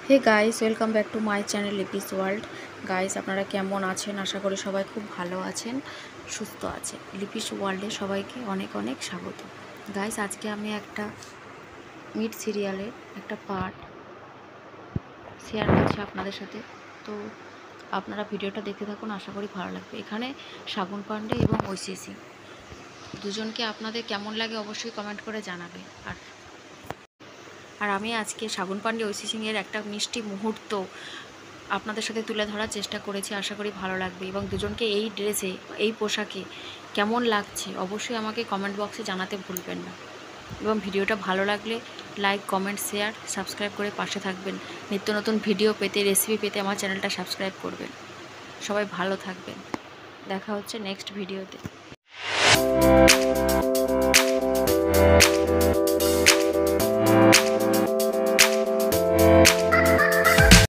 Hey guys, welcome back to my channel Lipi's world. Guys, আপনারা কেমন আছেন? আশা করি সবাই খুব ভালো আছেন, সুস্থ আছে। লিপিস ওয়ার্ল্ডে সবাইকে অনেক অনেক স্বাগত। গাইস, আজকে আমি একটা মিট সিরিয়ালের একটা পার্ট শেয়ার করছি আপনাদের সাথে। তো আপনারা ভিডিওটা দেখতে থাকুন, আশা করি ভালো লাগবে। এখানে শাগুন পান্ডে এবং ঐশী সিং দুজনকে আপনাদের কেমন লাগে অবশ্যই কমেন্ট করে জানাবে। আর আমি আজকে শাগুন পান্ডে ঐশী সিংয়ের একটা মিষ্টি মুহূর্ত আপনাদের সাথে তুলে ধরার চেষ্টা করেছি, আশা করি ভালো লাগবে। এবং দুজনকে এই ড্রেসে, এই পোশাকে কেমন লাগছে অবশ্যই আমাকে কমেন্ট বক্সে জানাতে ভুলবেন না। এবং ভিডিওটা ভালো লাগলে লাইক, কমেন্ট, শেয়ার, সাবস্ক্রাইব করে পাশে থাকবেন। নিত্য নতুন ভিডিও পেতে, রেসিপি পেতে আমার চ্যানেলটা সাবস্ক্রাইব করবেন। সবাই ভালো থাকবেন, দেখা হচ্ছে নেক্সট ভিডিওতে।